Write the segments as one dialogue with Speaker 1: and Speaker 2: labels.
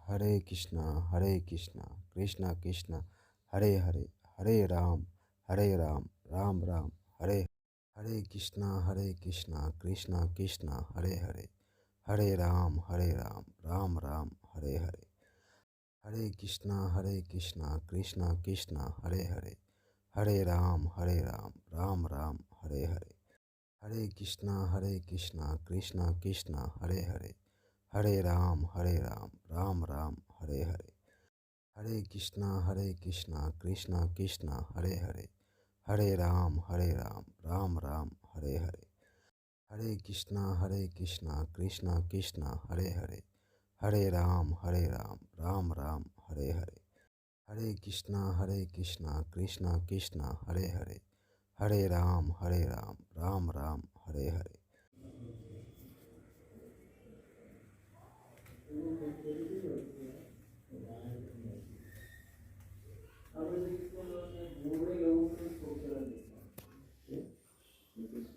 Speaker 1: Hare Krishna Krishna Krishna Hare Hare, Hare Ram Ram Ram Hare. Hare Krishna Krishna Krishna Hare Ram Ram Ram Hare Hare. Hare Krishna Krishna Krishna Hare Ram Ram Ram Hare Hare. Hare Krishna Krishna Krishna Hare Ram Ram Ram Hare Hare. Hare Krishna Krishna Krishna Hare Ram Ram Ram Hare Hare. Hare Krishna Krishna Krishna Hare Ram Ram Ram Hare Hare. Hare Krishna Krishna Krishna Hare Ram Ram Ram Hare Hare.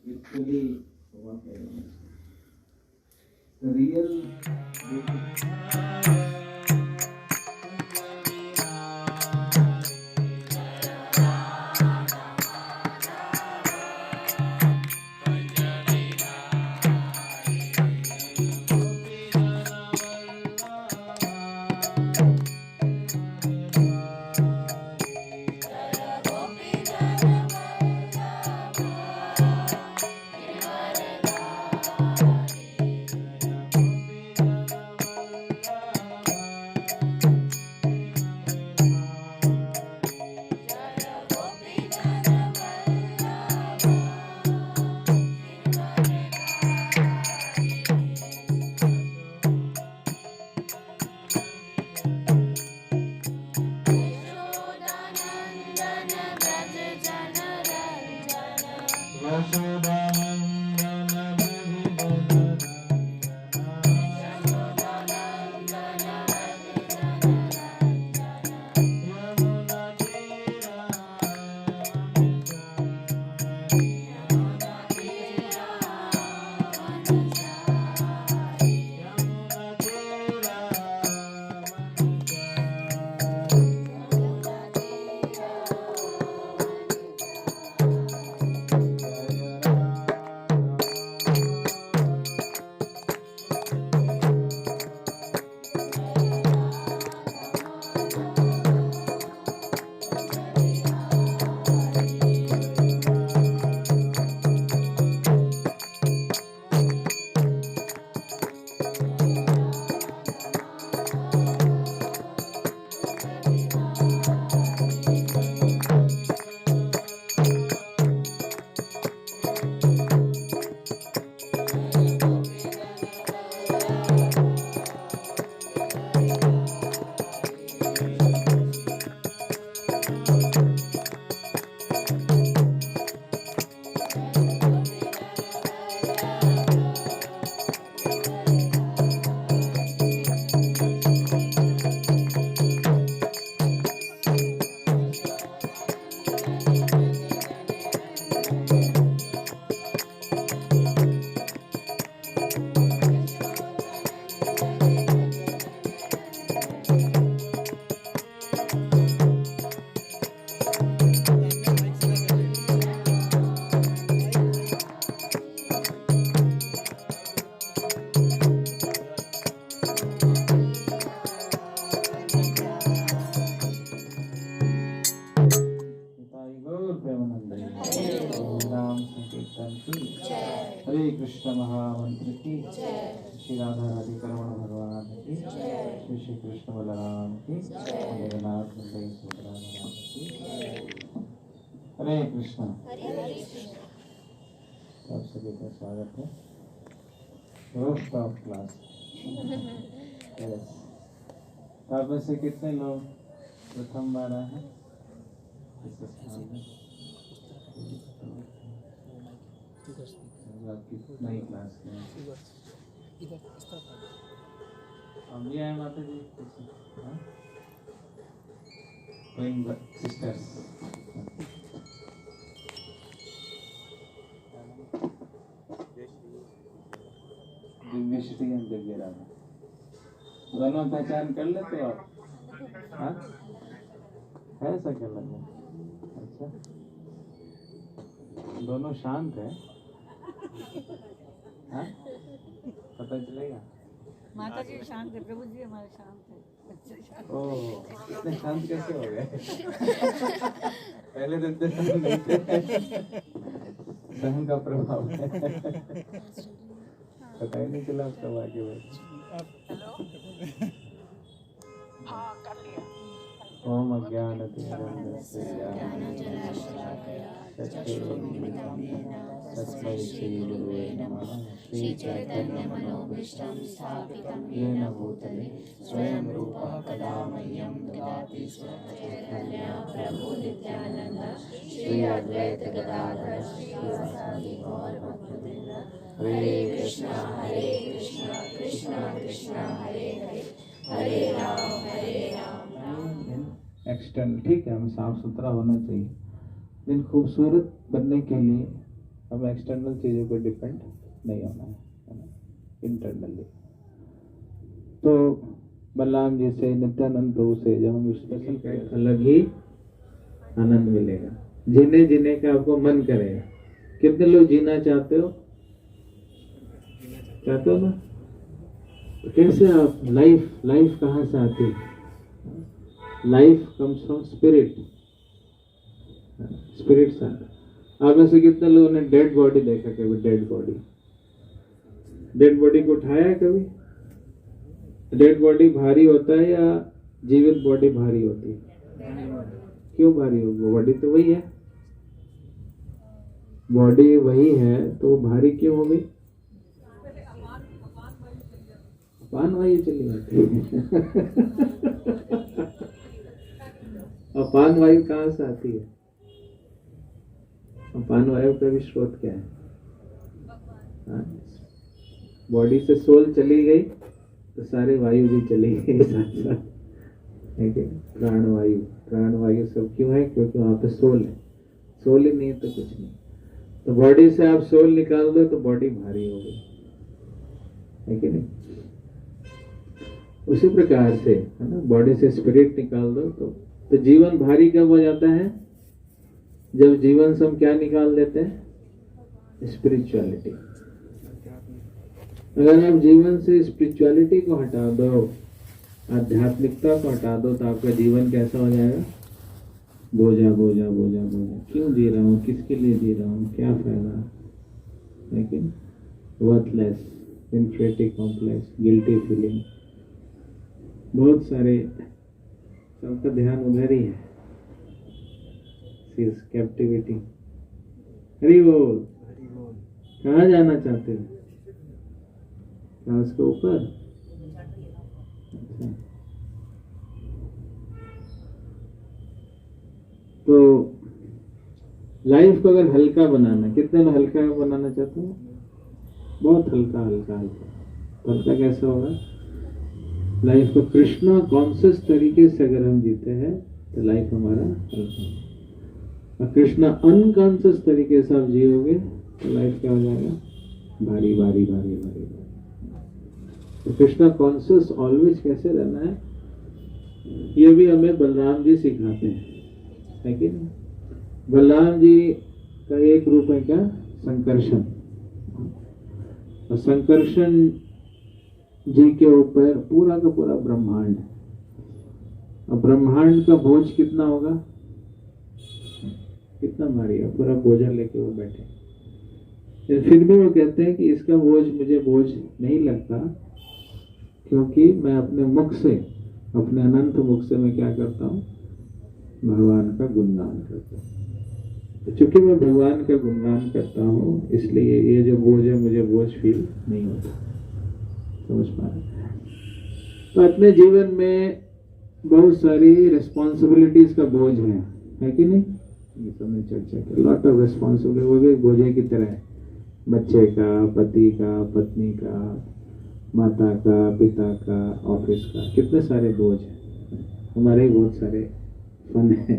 Speaker 2: Literally, the real Ram संकीर्तन की हरे कृष्ण महामंत्र की श्री राधा राधिका रमण भगवान की श्री श्री कृष्ण बलराम की जगन्नाथ बलदेव सुभद्रा महाराज की हरे कृष्ण। आप सभी का स्वागत है रोस्ट ऑफ क्लास। यस, आप में से कितने लोग प्रथम बार आए हैं इस स्थान में? आपकी नई क्लास में हम भी आए माता जी सिस्टर्स। दिव्य श्री एंड दिव्य राधा। दोनों पहचान कर ले तो आप, हाँ ऐसा क्या लगा? अच्छा, दोनों शांत है, हाँ पता चलेगा।
Speaker 3: माता जी शांत है, प्रभु जी हमारे शांत है, बच्चे शांत।
Speaker 2: ओह, इतने शांत कैसे हो गए? पहले तो इतने शांत नहीं थे। सहन का प्रभाव है। पता ही नहीं चला कब आगे बढ़। ओम अज्ञानतिमिरन्धस्य ज्ञानञ्जनशलाकया चक्षुरुन्मिलितं येन तस्मै श्रीगुरुवे नमः। श्रीचैतन्यमनोभीष्टं स्थापितं येन भूतले स्वयं रूपः कदा मह्यं ददाति स्वचैतन्य प्रभु नित्यानन्द श्री अद्वैत गदाधर श्रीवासादि गौरभक्तवृन्द। हरे कृष्णा कृष्णा कृष्णा हरे हरे, हरे राम एक्सटर्नल, ठीक है, हमें साफ सुथरा होना चाहिए, लेकिन खूबसूरत बनने के लिए हमें एक्सटर्नल चीज़ों पर डिपेंड नहीं होना है ना, इंटरनली। तो बलराम जी से, नित्यानंद प्रभु से जब हम स्पेशल करें, अलग ही आनंद मिलेगा। जीने का आपको मन करेगा। कितने लोग जीना चाहते हो ना? तो कैसे आप लाइफ कहाँ से आती है? लाइफ कम्स फ्रॉम स्पिरिट से। आप में से कितने लोगों ने डेड बॉडी देखा कभी? डेड बॉडी को उठाया है कभी? डेड बॉडी भारी होता है या जीवित बॉडी भारी होती है? क्यों भारी होगी? बॉडी तो वही है, बॉडी वही है तो वो भारी क्यों हो गई? अपान वायु चली जाती है। अपान वायु कहाँ से आती है? अपान वायु का भी स्रोत क्या है? बॉडी से सोल चली गई तो सारी वायु भी चली गई साथ साथ, ठीक है। प्राण वायु सब क्यों है? क्योंकि वहां पे सोल है। सोल ही नहीं तो कुछ नहीं। तो बॉडी से आप सोल निकाल दो तो बॉडी भारी हो गई, है कि नहीं? उसी प्रकार से, है ना, बॉडी से स्पिरिट निकाल दो तो जीवन भारी कब हो जाता है? जब जीवन से हम क्या निकाल देते हैं? स्पिरिचुअलिटी। अगर आप जीवन से स्पिरिचुअलिटी को हटा दो, आध्यात्मिकता को हटा दो, तो आपका जीवन कैसा हो जाएगा? बोझा। क्यों जी रहा हूँ? किसके लिए जी रहा हूँ? क्या फायदा? लेकिन worthless, inferiority complex, guilty feeling, बहुत सारे, सबका ध्यान उधर ही है। कैप्टिविटी। हरि बोल। कहाँ जाना चाहते हो? क्या उसके ऊपर? अच्छा। तो लाइफ को अगर हल्का बनाना, कितने में हल्का बनाना चाहते हो? बहुत हल्का। हल्का कैसे होगा? लाइफ को कृष्णा कॉन्शियस तरीके से अगर हम जीते हैं तो लाइफ हमारा हल्का। और कृष्णा अनकॉन्शियस तरीके से आप जियोगे तो लाइफ क्या हो जाएगा? भारी। तो कृष्णा कॉन्शियस ऑलवेज कैसे रहना है, ये भी हमें बलराम जी सिखाते हैं, है कि नहीं? बलराम जी का एक रूप है क्या? संकर्षण। और संकर्षण जी के ऊपर पूरा का पूरा ब्रह्मांड है। और ब्रह्मांड का बोझ कितना होगा? कितना भारी है? पूरा बोझा लेके वो बैठे। फिर भी वो कहते हैं कि इसका मुझे बोझ नहीं लगता, क्योंकि मैं अपने मुख से, अपने अनंत मुख से मैं क्या करता हूँ? भगवान का गुणगान करता हूँ। तो चूंकि मैं भगवान का गुणगान करता हूँ, इसलिए ये जो बोझ है मुझे बोझ फील नहीं होता। समझ पा रहे? तो अपने जीवन में बहुत सारी रिस्पॉन्सिबिलिटीज का बोझ है कि नहीं? ये सबने चर्चा की। लॉट ऑफ रिस्पॉन्सिबिलिटी, वो भी बोझे की तरह है। बच्चे का, पति का, पत्नी का, माता का, पिता का, ऑफिस का, कितने सारे बोझ हैं। हमारे बहुत सारे फन है,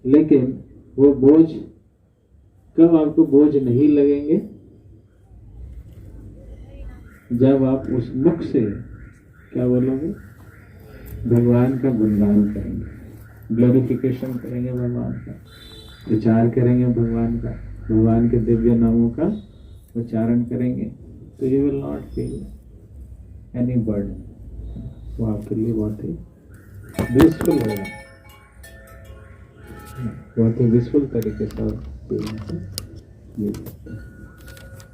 Speaker 2: लेकिन वो बोझ कब आपको बोझ नहीं लगेंगे? जब आप उस मुख से क्या बोलोगे, भगवान का गुणगान करेंगे, ग्लोरिफिकेशन करेंगे भगवान का, विचार करेंगे भगवान का, भगवान के दिव्य नामों का उच्चारण करेंगे, तो you will not feel any burden. वो आपके लिए बहुत ही ब्लिसफुल होगा, बहुत ही ब्लिसफुल तरीके से आप फीलिंग को जी सकते हैं।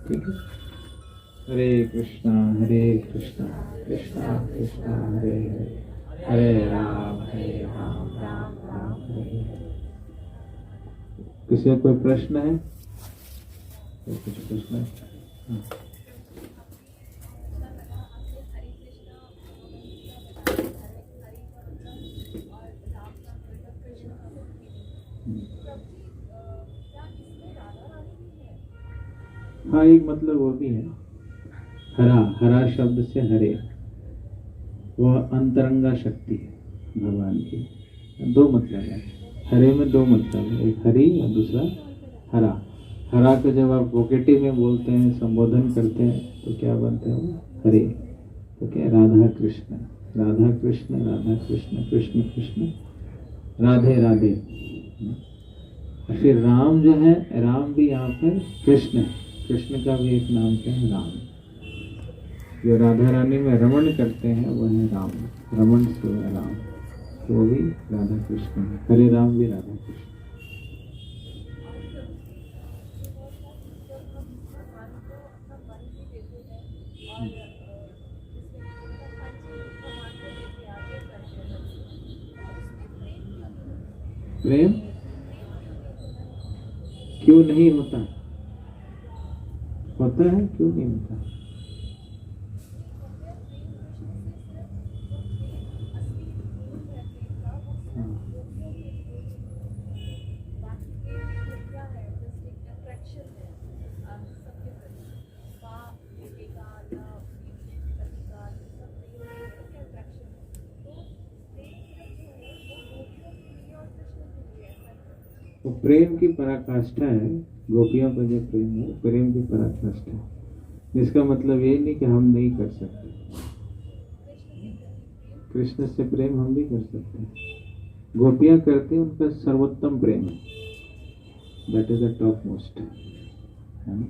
Speaker 2: ठीक है। हरे कृष्णा कृष्णा कृष्णा हरे हरे, हरे राम राम राम हरे हरे। किसी का कोई प्रश्न है? कुछ प्रश्न है? हाँ। हाँ, एक मतलब वो भी है, हरा, हरा शब्द से हरे, वह अंतरंगा शक्ति है भगवान की। दो मतलब है हरे में, दो मतलब है, एक हरी और दूसरा हरा। हरा को जब आप वोकेटिव में बोलते हैं, संबोधन करते हैं, तो क्या बनते हैं? हरे। तो क्या? राधा कृष्ण, राधा कृष्ण, राधा कृष्ण, कृष्ण कृष्ण, राधे राधे। और फिर राम जो है, राम भी यहाँ पर कृष्ण है, कृष्ण का भी एक नाम क्या है? राम। जो राधा रानी में रमण करते हैं वो है राम, रमण से है राम, तो वो भी राधा कृष्ण है। हरे राम भी राधा कृष्ण। प्रेम क्यों नहीं होता? होता है, क्यों नहीं होता? वो प्रेम की पराकाष्ठा है, गोपियों का जो प्रेम है प्रेम की पराकाष्ठा है, जिसका मतलब ये नहीं कि हम नहीं कर सकते। कृष्ण से प्रेम हम भी कर सकते हैं, गोपियां करते हैं, उनका सर्वोत्तम प्रेम है, that is the top most, है ना?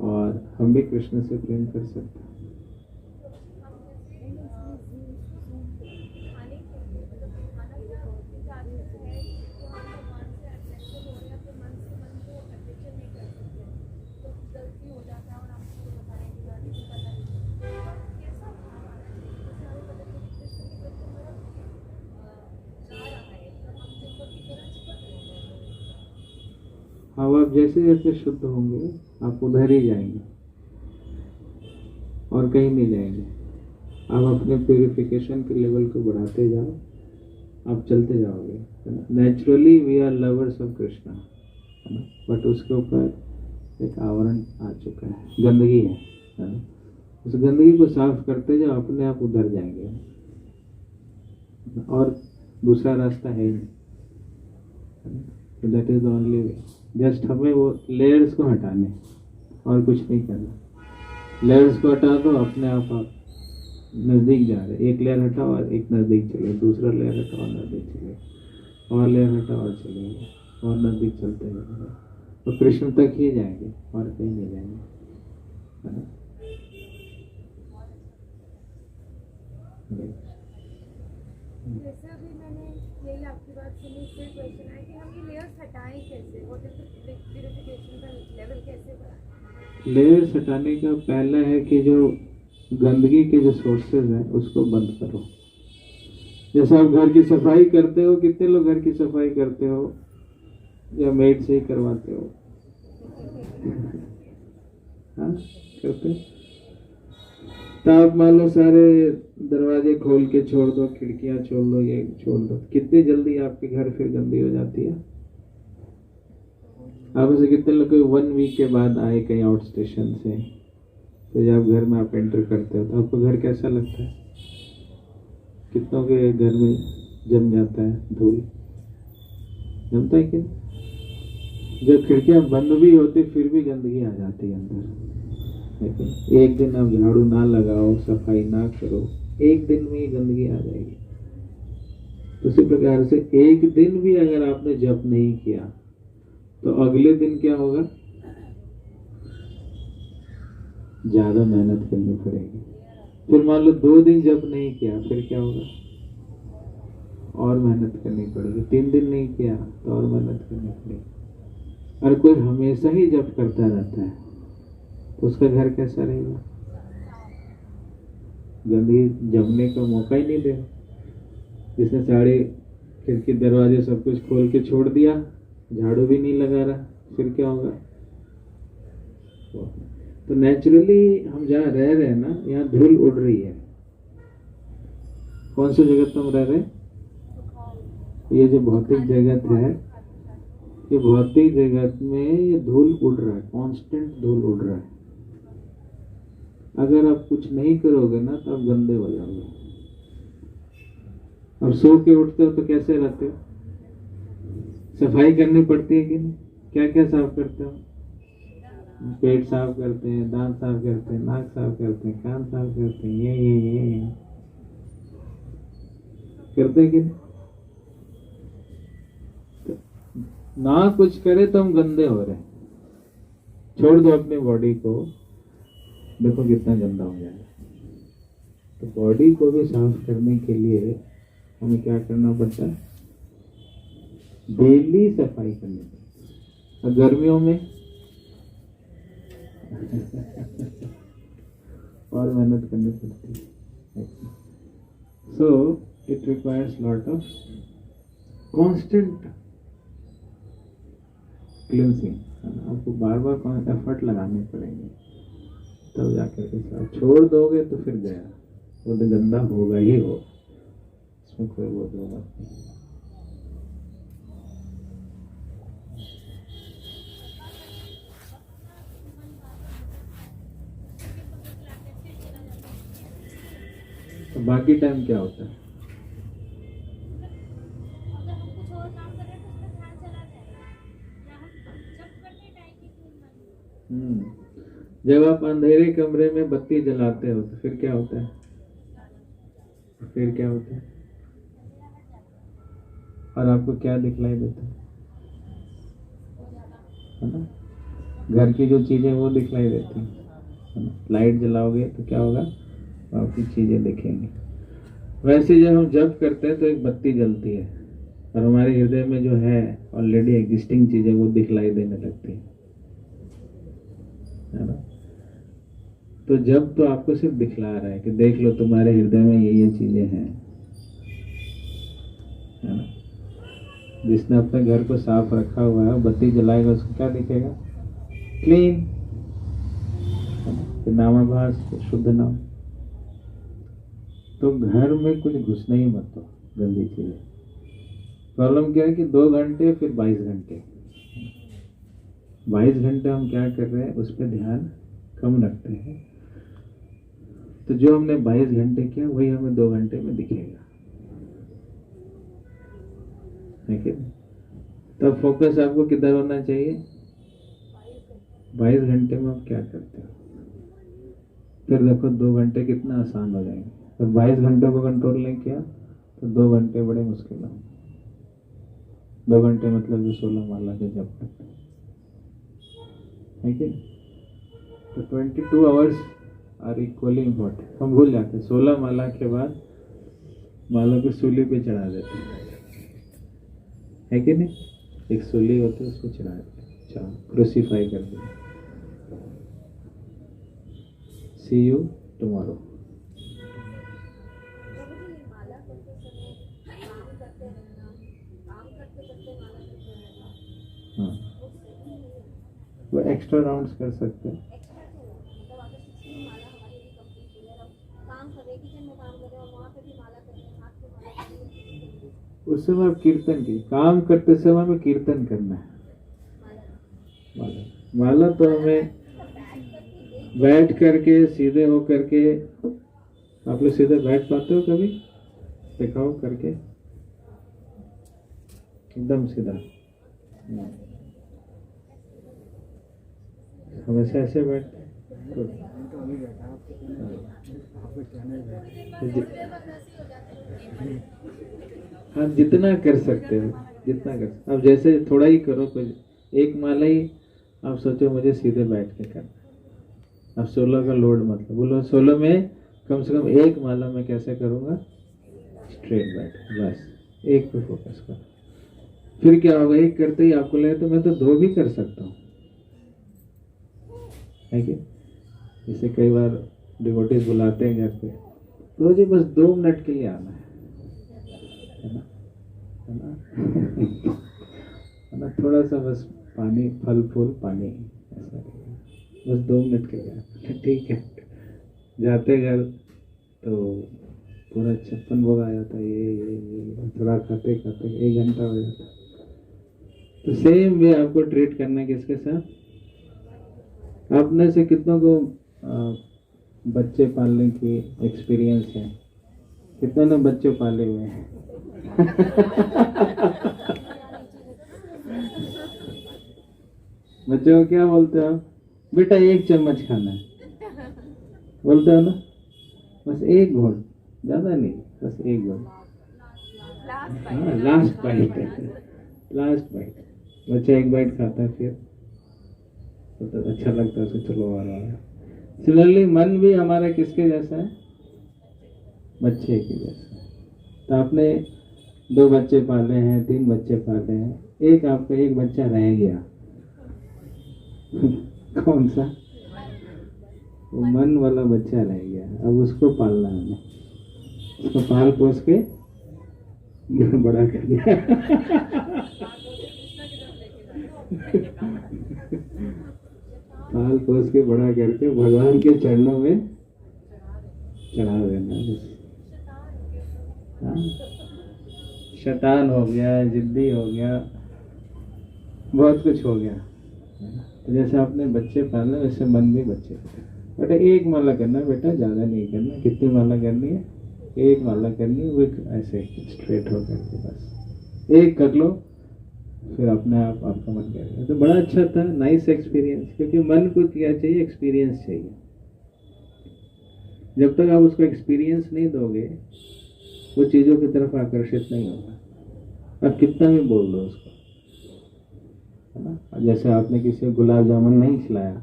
Speaker 2: और हम भी कृष्ण से प्रेम कर सकते हैं। अब आप जैसे जैसे शुद्ध होंगे आप उधर ही जाएंगे और कहीं नहीं जाएंगे। आप अपने प्यूरिफिकेशन के लेवल को बढ़ाते जाओ, आप चलते जाओगे। Naturally we are lovers of Krishna, है ना? बट उसके ऊपर एक आवरण आ चुका है, गंदगी है ना? उस गंदगी को साफ करते जाओ, अपने आप उधर जाएंगे, और दूसरा रास्ता है ही नहीं। That is the only way. Just हमें वो लेयर्स को हटाने, और कुछ नहीं करना। लेयर्स को हटा दो, अपने आप नज़दीक जा रहे। एक लेयर हटाओ और एक नज़दीक चले, दूसरा लेयर हटाओ और नज़दीक चले, और लेयर हटाओ और चले, और नज़दीक चलते जाएंगे, तो कृष्ण तक ही जाएंगे और कहीं नहीं जाएंगे, है ना?
Speaker 4: जैसे अभी मैंने यही आपकी बात सुनी, इससे क्वेश्चन है कि हम ये लेयर्स हटाएं कैसे, व्हाट इज द प्यूरिफिकेशन का लेवल कैसे बढ़ाएं?
Speaker 2: लेयर्स हटाने का पहला है कि जो गंदगी के जो सोर्सेज हैं उसको बंद करो। जैसे आप घर की सफाई करते हो, कितने लोग घर की सफाई करते हो या मेड से ही करवाते हो? हाँ, करते हो? तो आप मान लो सारे दरवाजे खोल के छोड़ दो, खिड़कियां छोड़ दो, ये छोड़ दो, कितनी जल्दी आपके घर फिर गंदी हो जाती है। आप ऐसे कितने लोग 1 वीक के बाद आए कहीं आउट स्टेशन से, तो जब घर में आप एंटर करते हो तो आपको घर कैसा लगता है? कितनों के घर में जम जाता है धूल, जमता है कि जब खिड़कियां बंद भी होती फिर भी गंदगी आ जाती है अंदर। लेकिन एक दिन आप झाड़ू ना लगाओ, सफाई ना करो, एक दिन में ही गंदगी आ जाएगी। तो उसी प्रकार से एक दिन भी अगर आपने जप नहीं किया तो अगले दिन क्या होगा? ज्यादा मेहनत करनी पड़ेगी। फिर मान लो 2 दिन जप नहीं किया, फिर क्या होगा? और मेहनत करनी पड़ेगी। 3 दिन नहीं किया तो और मेहनत करनी पड़ेगी। और कोई हमेशा ही जप करता रहता है तो उसका घर कैसा रहेगा? गंदगी जमने का मौका ही नहीं देगा। जिसने सारे खिड़की दरवाजे सब कुछ खोल के छोड़ दिया, झाड़ू भी नहीं लगा रहा, फिर क्या होगा? तो नेचुरली हम जहाँ रह रहे हैं ना, यहाँ धूल उड़ रही है। कौन सी जगत में हम रह रहे हैं? ये जो भौतिक जगत है, ये भौतिक जगत में ये धूल उड़ रहा है, कांस्टेंट धूल उड़ रहा है। अगर आप कुछ नहीं करोगे ना तो आप गंदे हो जाओगे। अब सो के उठते हो तो कैसे रहते हो? सफाई करनी पड़ती है कि नहीं? क्या क्या साफ करते हो? पेट साफ करते हैं, दांत साफ करते हैं, नाक साफ करते हैं, कान साफ करते हैं, ये करते हैं कि नहीं? तो ना कुछ करे तो हम गंदे हो रहे हैं। छोड़ दो अपनी बॉडी को, देखो कितना गंदा हो जाएगा। तो बॉडी को भी साफ करने के लिए हमें क्या करना पड़ता है? डेली सफाई करनी पड़ती है। और गर्मियों में और मेहनत करनी पड़ती है। So it requires lot of constant cleansing. आपको बार बार एफर्ट लगाने पड़ेंगे, तब जाकर के साफ। छोड़ दोगे तो फिर गया, वो तो गंदा होगा ही हो, इसमें कोई वो दो बात नहीं। तो बाकी टाइम क्या होता है? जब आप अंधेरे कमरे में बत्ती जलाते हो तो फिर क्या होता है? फिर क्या होता है? और आपको क्या दिखलाई देता है ना? घर की जो चीजें वो दिखलाई देती है ना? लाइट जलाओगे तो क्या होगा? आपकी चीजें दिखेंगी। वैसे जब हम जप करते हैं तो एक बत्ती जलती है और हमारे हृदय में जो है ऑलरेडी एग्जिस्टिंग चीजें वो दिखलाई देने लगती है ना? तो जब तो आपको सिर्फ दिखला रहा है कि देख लो तुम्हारे हृदय में ये चीजें हैं, है ना? जिसने अपने घर को साफ रखा हुआ है, बत्ती जलाएगा, उसको क्या दिखेगा? क्लीन, नामाभास, शुद्ध नाम। तो घर में कुछ घुसने ही मत दो गंदी चीजें। प्रॉब्लम क्या है कि 2 घंटे फिर 22 घंटे 22 घंटे हम क्या कर रहे हैं उस पर ध्यान कम रखते हैं। तो जो हमने 22 घंटे किया वही हमें 2 घंटे में दिखेगा, लेकिन तब फोकस आपको किधर होना चाहिए? 22 घंटे में आप क्या करते हो? फिर देखो 2 घंटे कितना आसान हो जाएंगे। तो 22 घंटे को कंट्रोल नहीं किया तो 2 घंटे बड़े मुश्किल होंगे। 2 घंटे मतलब जो 16 माला के जप करते हैं, ठीक? तो 22 आवर्स आर इक्वली इम्पोर्टेंट। हम भूल जाते हैं, 16 माला के बाद माला को सूली पे चढ़ा देते है कि नहीं? एक सूली होती है, उसको चढ़ा देते, क्रूसीफाई कर देते। सी यू टुमारो।
Speaker 4: माला करते समय काम करते रहना, काम करते करते माला करते रहना,
Speaker 2: हाँ,
Speaker 4: वो सही नहीं है।
Speaker 2: वो एक्स्ट्रा राउंड्स कर सकते हैं।
Speaker 4: एक्स्ट्रा क्यों? मतलब अगर 16 माला हमारी भी कंप्लीट हुई है, हम काम कर रहे, किचन में काम कर रहे हैं, वहाँ पे भी माला कर रहे हैं, हाथ पे माला कर रहे हैं,
Speaker 2: उस समय आप कीर्तन की काम करते समय में कीर्तन करना है। माला माला तो हमें बैठ करके सीधे हो करके, आप लोग सीधे बैठ पाते हो कभी? दिखाओ करके, एकदम सीधा। हमेशा ऐसे बैठते हैं। हाँ, जितना कर सकते हो, जितना कर, अब जैसे थोड़ा ही करो, कुछ एक माला ही आप सोचो मुझे सीधे बैठ के करना। अब 16 का लोड मत लो, बोलो 16 में कम से कम एक माला में कैसे करूँगा, स्ट्रेट बैठ, बस एक पे फोकस करो। फिर क्या होगा, एक करते ही आपको लगे तो मैं तो 2 भी कर सकता हूँ, है कि? जैसे कई बार डिवोटीज बुलाते हैं घर पे, तो जी बस 2 मिनट के लिए आना है ना, है ना? है ना, थोड़ा सा बस पानी, फल फूल पानी, ऐसा बस 2 मिनट के लिए आना, ठीक है। जाते घर तो पूरा 56 भोग आ जाता है, ये थोड़ा खाते खाते 1 घंटा हो जाता है। तो सेम वे आपको ट्रीट करना है किसके साथ? आपने से कितनों को बच्चे पालने की एक्सपीरियंस है? कितने ने बच्चे पाले हुए हैं? बच्चों को क्या बोलते हो? बेटा 1 चम्मच खाना है, बोलते हो ना? बस 1 घूंट, ज्यादा नहीं, बस 1 घूंट, हाँ लास्ट बाइट है, लास्ट बाइट। बच्चा 1 बाइट खाता है, फिर तो अच्छा लगता है, चलो आ रहा है। सिमिलरली मन भी हमारा किसके जैसा है? बच्चे के जैसा। तो आपने 2 बच्चे पाले हैं, 3 बच्चे पाले हैं, एक आपका 1 बच्चा रह गया। कौन सा? वो मन वाला बच्चा रह गया। अब उसको पालना है हमें, उसको पाल पोस के बड़ा कर दिया। पाल पोस के बड़ा करके भगवान के चरणों में चढ़ा देना बस। हाँ? शैतान हो गया, जिद्दी हो गया, बहुत कुछ हो गया। तो जैसे आपने बच्चे पाले वैसे मन भी बच्चे पाले। बेटा 1 माला करना बेटा, ज़्यादा नहीं करना। कितनी माला करनी है? 1 माला करनी है, वो ऐसे स्ट्रेट हो करके बस 1 कर लो, फिर अपने आप आपका मन करेगा। तो बड़ा अच्छा था, नाइस एक्सपीरियंस। क्योंकि मन को क्या चाहिए? एक्सपीरियंस चाहिए। जब तक आप उसको एक्सपीरियंस नहीं दोगे, वो चीज़ों की तरफ आकर्षित नहीं होगा। आप कितना भी बोल दो उसको, है ना? जैसे आपने किसी को गुलाब जामुन नहीं खिलाया,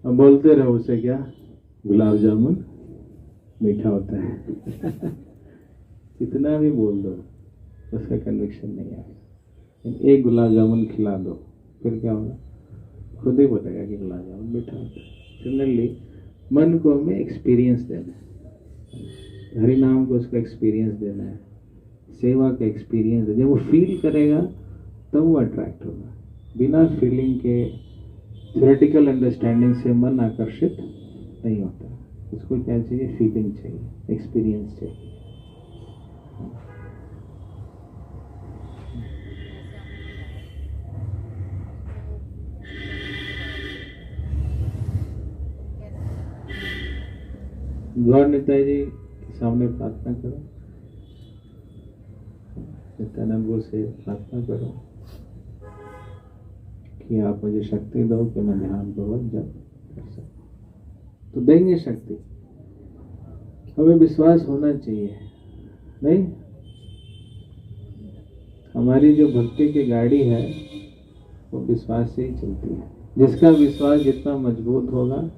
Speaker 2: अब बोलते रहो उसे, क्या गुलाब जामुन मीठा होता है। कितना भी बोल दो, उसका कन्विक्शन नहीं आएगा। 1 गुलाब जामुन खिला दो, फिर क्या होगा? खुद ही बोलेगा कि गुलाब जामुन मीठा होता है। सिमिलरली मन को हमें एक्सपीरियंस देना है, हरि नाम को उसको एक्सपीरियंस देना है, सेवा का एक्सपीरियंस। जब वो फील करेगा तब वो अट्रैक्ट होगा। बिना फीलिंग के, थ्योरेटिकल अंडरस्टैंडिंग से मन आकर्षित नहीं होता। उसको क्या चाहिए? फीलिंग चाहिए, एक्सपीरियंस चाहिए। गौर निताई जी के सामने प्रार्थना करो, नित्यानंद से प्रार्थना करो कि आप मुझे शक्ति दो कि मैं ध्यान पूर्वक जप कर सकूं। तो देंगे शक्ति, हमें विश्वास होना चाहिए। नहीं, हमारी जो भक्ति की गाड़ी है वो विश्वास से ही चलती है। जिसका विश्वास जितना मजबूत होगा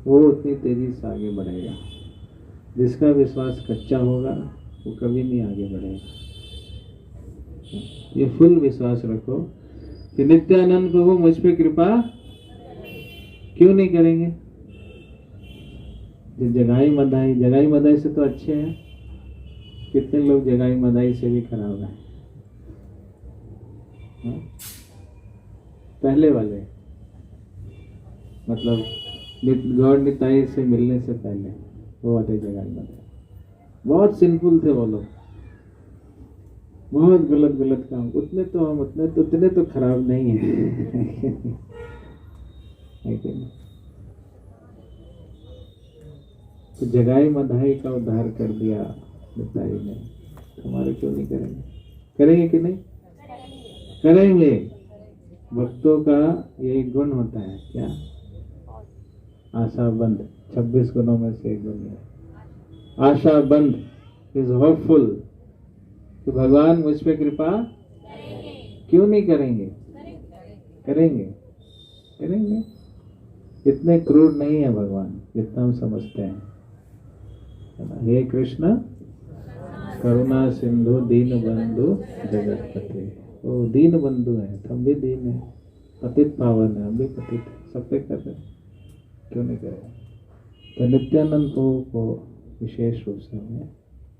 Speaker 2: वो उतनी तेजी से आगे बढ़ेगा। जिसका विश्वास कच्चा होगा वो कभी नहीं आगे बढ़ेगा। ये फुल विश्वास रखो कि नित्यानंद प्रभु मुझ पे कृपा क्यों नहीं करेंगे। जगाई मदाई से तो अच्छे हैं, कितने लोग जगाई मदाई से भी खराब हैं। पहले वाले, मतलब गौर निताई से मिलने से पहले वो वाले जगाई मदाई बहुत सिंपल थे वो लोग, बहुत गलत काम। उतने तो खराब नहीं है। तो जगाई मधाई का उद्धार कर दिया निताई ने, हमारे क्यों नहीं करेंगे? करेंगे कि नहीं? करेंगे। भक्तों का ये गुण होता है क्या? आशा बंद 26 गुणों में से एक गुण है आशा बंद। इज होपफुल कि भगवान मुझ पे कृपा क्यों नहीं करेंगे? करेंगे करेंगे। इतने क्रूर नहीं है भगवान जितना हम समझते हैं, है ना। हे कृष्ण करुणा सिंधु दीन बंधु जगतपते। वो दीन बंधु है, हम भी दीन है, पतित पावन है, हम भी पतित है, सब पे कर रहे हैं, क्यों नहीं करें? तो नित्यानंद प्रभु को विशेष रूप से हमें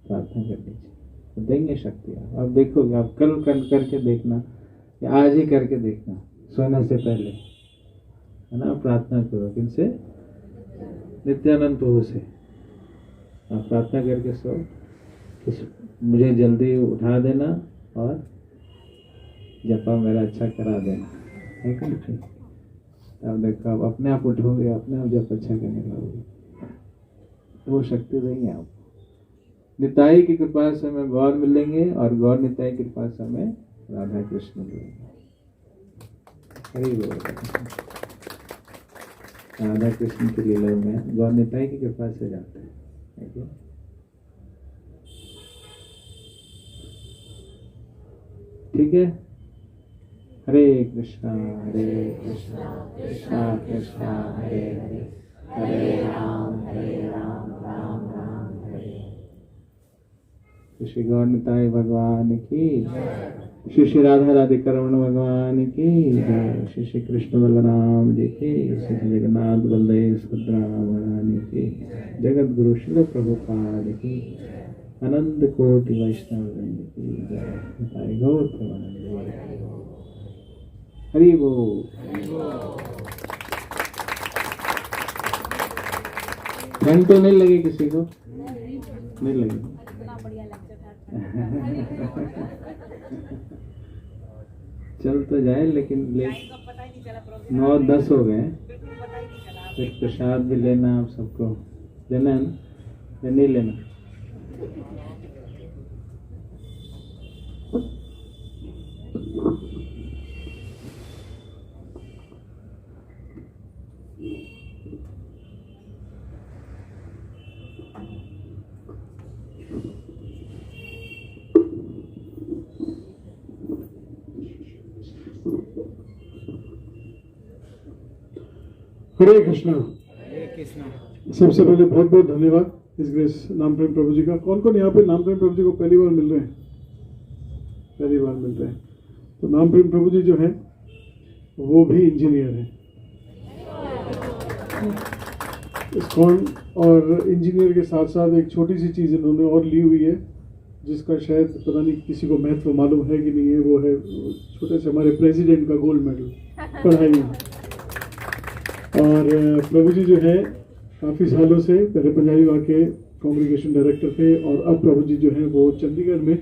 Speaker 2: प्रार्थना करनी चाहिए, तो देंगे शक्तियाँ। आप देखोगे, आप कल करके देखना या आज ही करके देखना, सोने से पहले, है ना। प्रार्थना करो किनसे? नित्यानंद प्रभु से। आप प्रार्थना करके सो, मुझे जल्दी उठा देना और जपा मेरा अच्छा करा देना, है कि नहीं? अब देखो, आप अपने आप उठोगे, अपने आप जप अच्छा करने लगोगे, वो शक्ति देंगे आपको। निताई की कृपा से हमें गौर मिलेंगे और गौर निताई की कृपा से हमें राधा कृष्ण मिलेंगे। हरि बोल। राधा कृष्ण की लीला में गौर निताई की कृपा से जाते हैं। ठीक है। हरे कृष्णा कृष्णा कृष्णा हरे हरे, हरे राम राम राम हरे। श्री गौर निताई भगवान की, श्री श्री राधा राधिका रमण भगवान की जय, श्री श्री कृष्ण बलराम जी की, श्री जगन्नाथ बलदेव सुभद्रा महारानी की, जगत गुरु श्री प्रभुपाद की, अनंत कोटि वैष्णव वृंद की जय। निताई गौर प्रेमानंद। हरि बोल। ठंड तो नहीं लगी किसी को? नहीं लगी। चल तो जाए, लेकिन 9-10 हो गए। फिर प्रसाद भी लेना, आप सबको लेना है ना या नहीं लेना?
Speaker 5: हरे कृष्णा। सबसे पहले बहुत बहुत धन्यवाद इस ग्रेस नाम प्रेम प्रभु जी का। कौन कौन यहाँ पे नाम प्रेम प्रभु जी को पहली बार मिल रहे हैं? पहली बार मिल रहे हैं। तो नाम प्रेम प्रभु जी जो है वो भी इंजीनियर है। इस्कॉन और इंजीनियर के साथ साथ एक छोटी सी चीज़ इन्होंने और ली हुई है, जिसका शायद पता नहीं किसी को महत्व मालूम है कि नहीं है। वो है छोटे से हमारे प्रेसिडेंट का गोल्ड मेडल पढ़ाई में। और प्रभु जी जो है काफ़ी सालों से पहले पंजाबी बाग के कांग्रीगेशन डायरेक्टर थे, और अब प्रभु जी जो है वो चंडीगढ़ में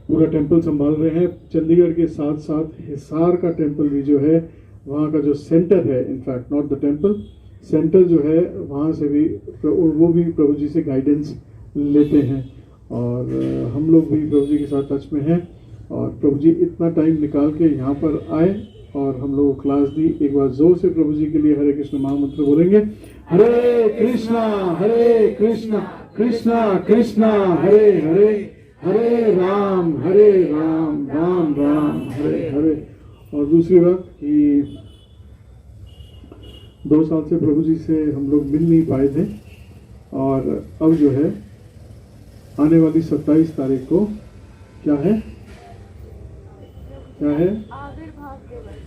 Speaker 5: पूरा टेंपल संभाल रहे हैं। चंडीगढ़ के साथ साथ हिसार का टेंपल भी जो है, वहाँ का जो सेंटर है, in fact not the temple, centre जो है वहाँ से भी वो भी प्रभु जी से गाइडेंस लेते हैं। और हम लोग भी प्रभु जी के साथ टच में हैं। और प्रभु जी इतना टाइम निकाल के यहाँ पर आए और हम लोगों को क्लास दी। एक बार जोर से प्रभु जी के लिए हरे कृष्ण महामंत्र बोलेंगे। हरे कृष्णा कृष्णा कृष्णा हरे हरे, हरे राम राम राम हरे हरे। और दूसरी बात कि 2 साल से प्रभु जी से हम लोग मिल नहीं पाए थे, और अब जो है आने वाली 27 तारीख को क्या है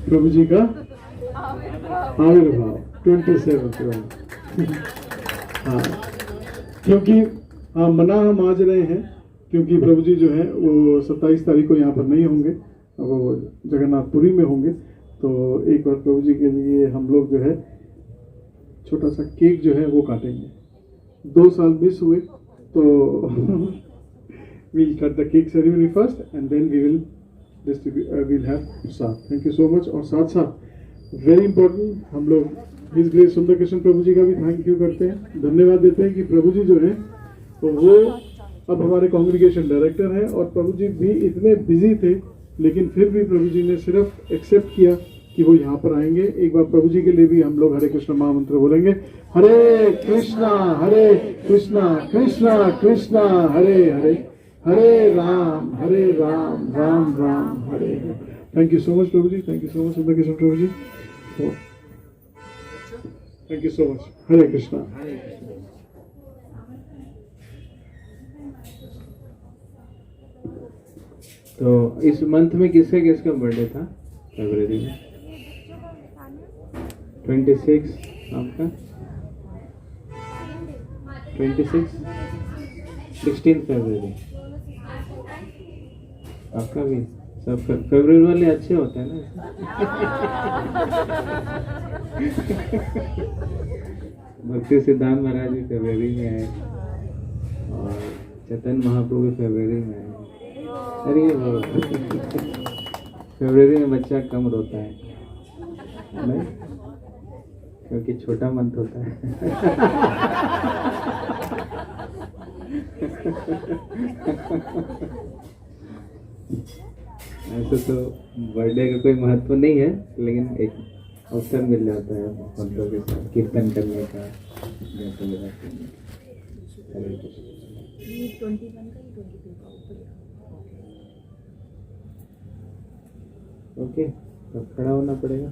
Speaker 5: प्रभु जी का आविर्भाव 27। हाँ, क्योंकि मना हम आज रहे हैं क्योंकि प्रभु जी जो है वो 27 तारीख को यहाँ पर नहीं होंगे, वो जगन्नाथपुरी में होंगे। तो एक बार प्रभु जी के लिए हम लोग जो है छोटा सा केक जो है वो काटेंगे। 2 साल मिस हुए तो we'll cut the cake ceremony first and then we will distribute, we'll have prasad. Thank you so much। और साथ साथ वेरी इंपॉर्टेंट, हम लोग हिज ग्रेस सुंदर कृष्ण प्रभु जी का भी थैंक यू करते हैं, धन्यवाद देते हैं कि प्रभु जी जो है तो वो अब हमारे कांग्रीगेशन डायरेक्टर हैं। और प्रभु जी भी इतने बिजी थे, लेकिन फिर भी प्रभु जी ने सिर्फ एक्सेप्ट किया कि वो यहाँ पर आएंगे। एक बार प्रभु जी के लिए भी हम लोग हरे कृष्ण महामंत्र बोलेंगे। Hare Krishna Krishna Krishna Hare Hare, Hare Ram Ram Ram Hare Hare. Thank you so much प्रभु ji, thank you so much प्रभु ji, thank you so much. Hare Krishna.
Speaker 2: तो इस मंथ में किसका किसका बर्थडे था? फरवरी में 26 आपका, 16 फरवरी आपका भी। सब फरवरी वाले अच्छे होते हैं ना। भक्ति सिद्धांत महाराज भी फरवरी में आए और चैतन्य महाप्रभु भी फरवरी में आए। अरे वो फरवरी में बच्चा कम रोता है नहीं, क्योंकि छोटा मंथ होता है। ऐसे तो बर्थडे का कोई महत्व नहीं है, लेकिन एक अवसर मिल जाता है मंत्रों के साथ कीर्तन करने का। हरे कृष्ण। ओके, तो खड़ा होना पड़ेगा।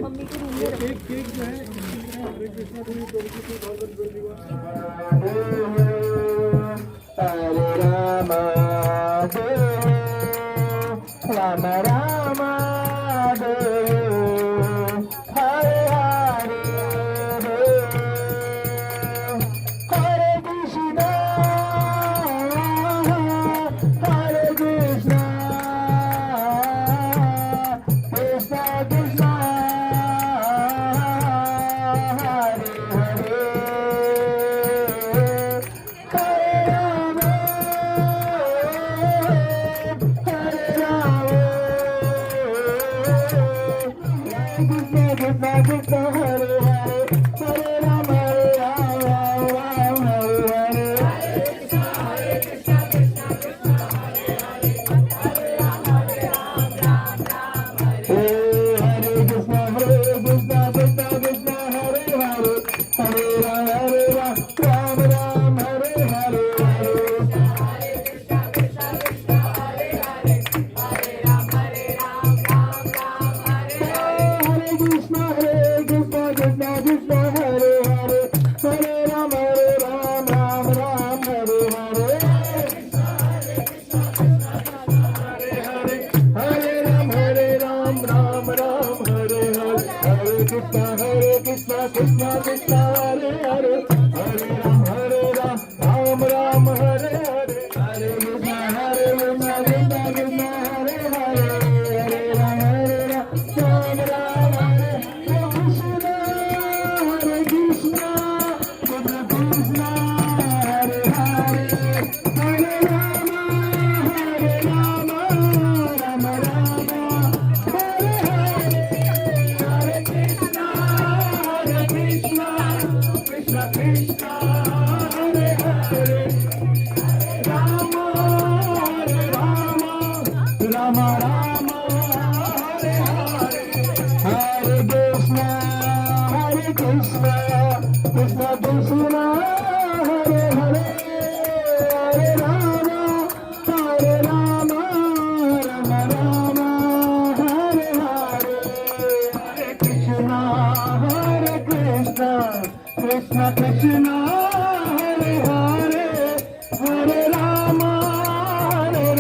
Speaker 3: मम्मी को रूम में
Speaker 5: केक जो है हरे कृष्णा को प्रभु जी को बहुत बहुत
Speaker 2: राम राम हरे हरे Krishna Krishna Krishna
Speaker 6: Hare Krishna, Krishna Krishna, Hare Hare, Hare Rama, Hare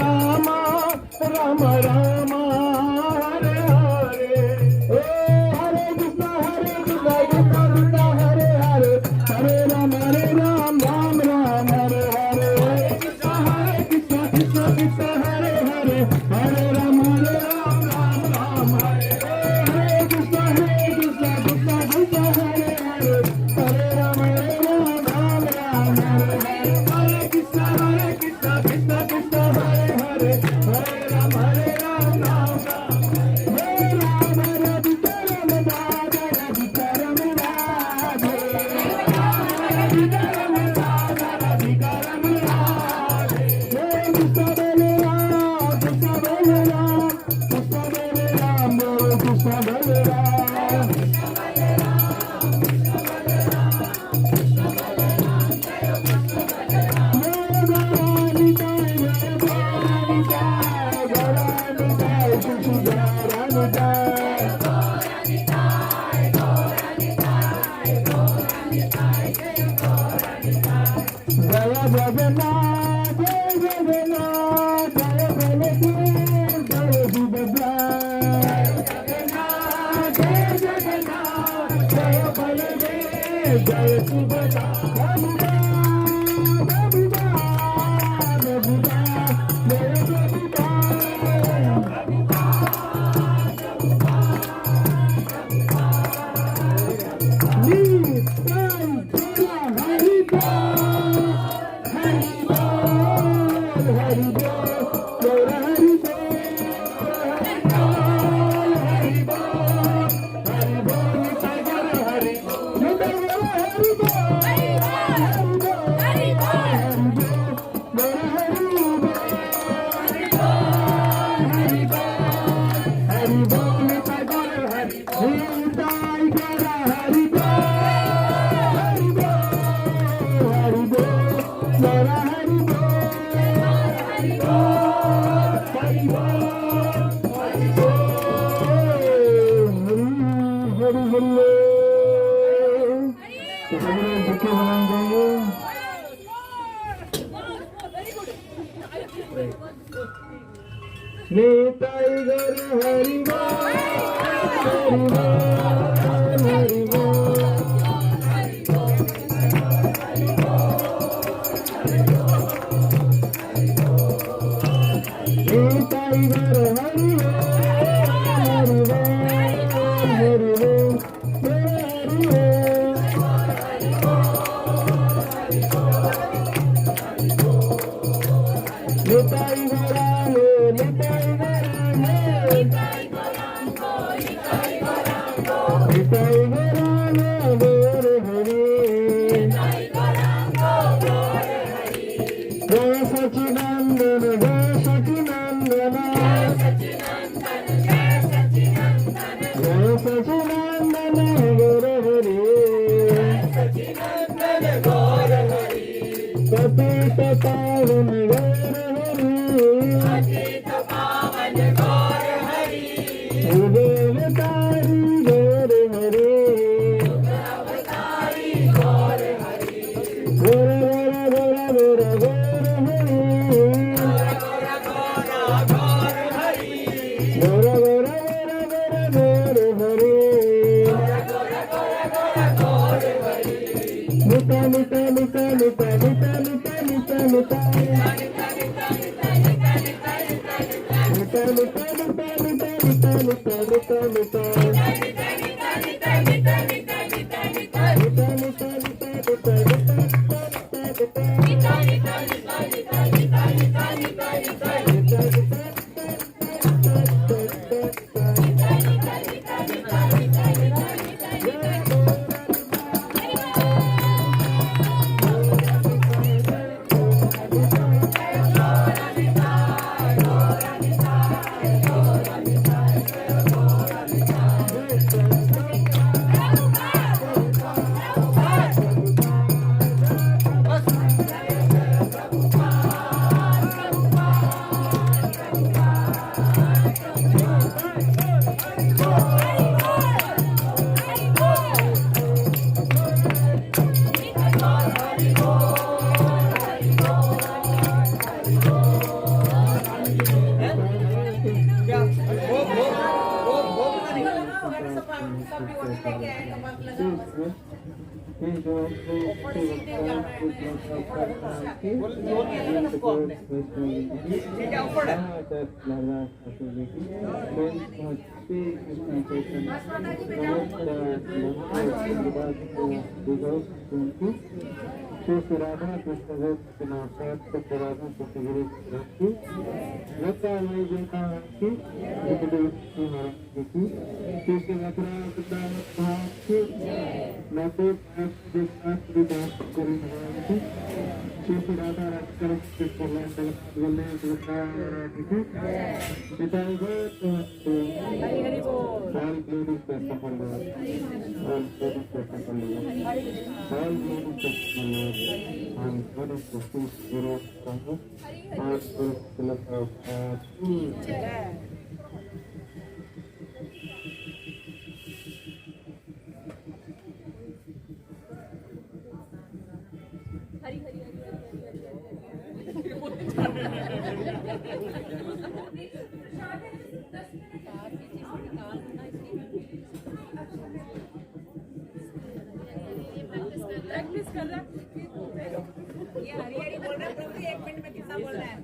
Speaker 3: ये हरियाली बोल रहा है प्रभु जी, 1 मिनट में कितना बोल रहा है?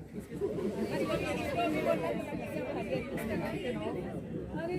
Speaker 3: अरे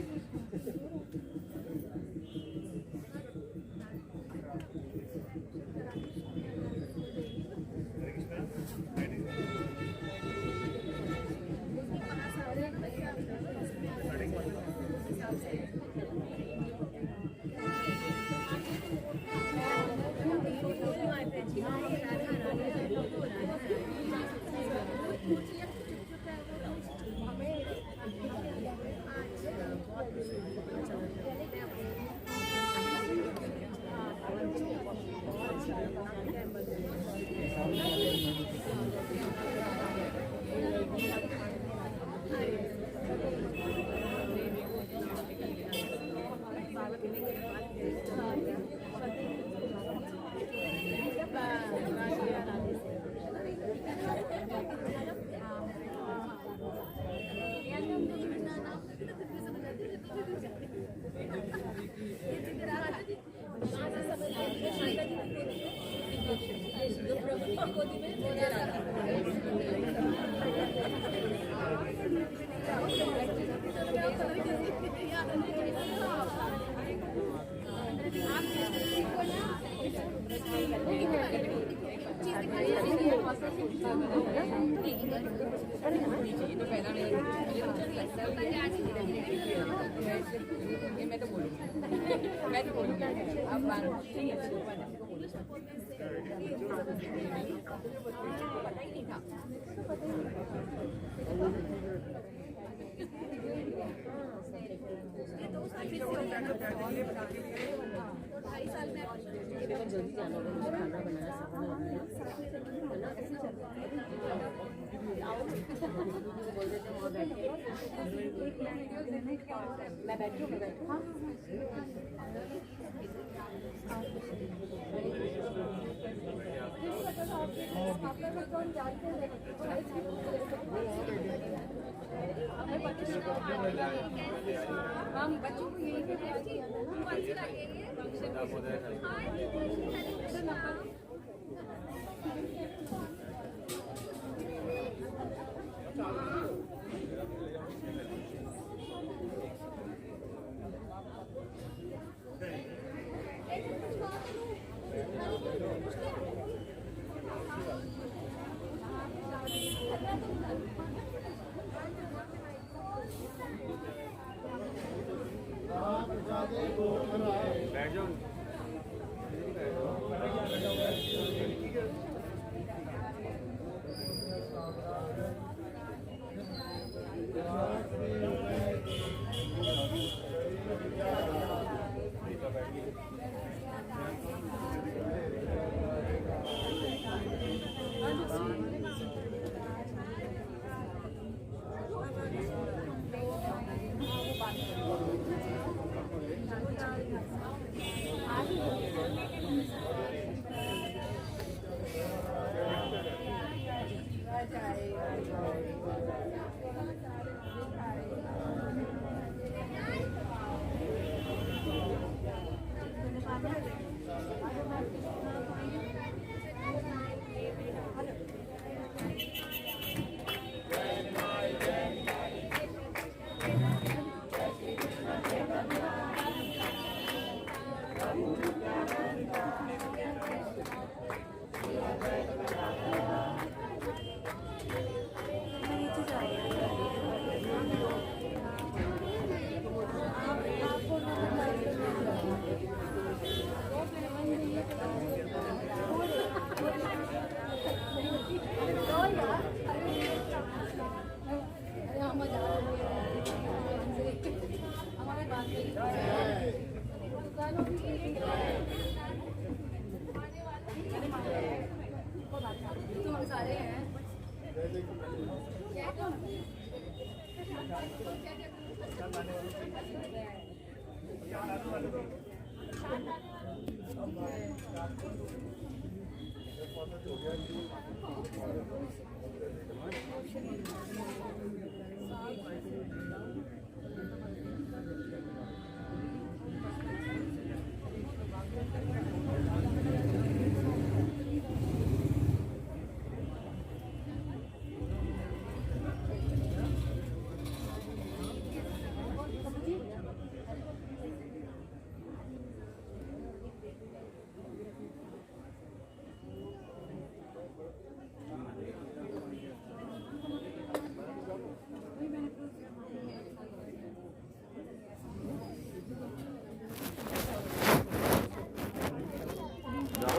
Speaker 3: हम बच्चों को यही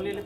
Speaker 5: प्लेट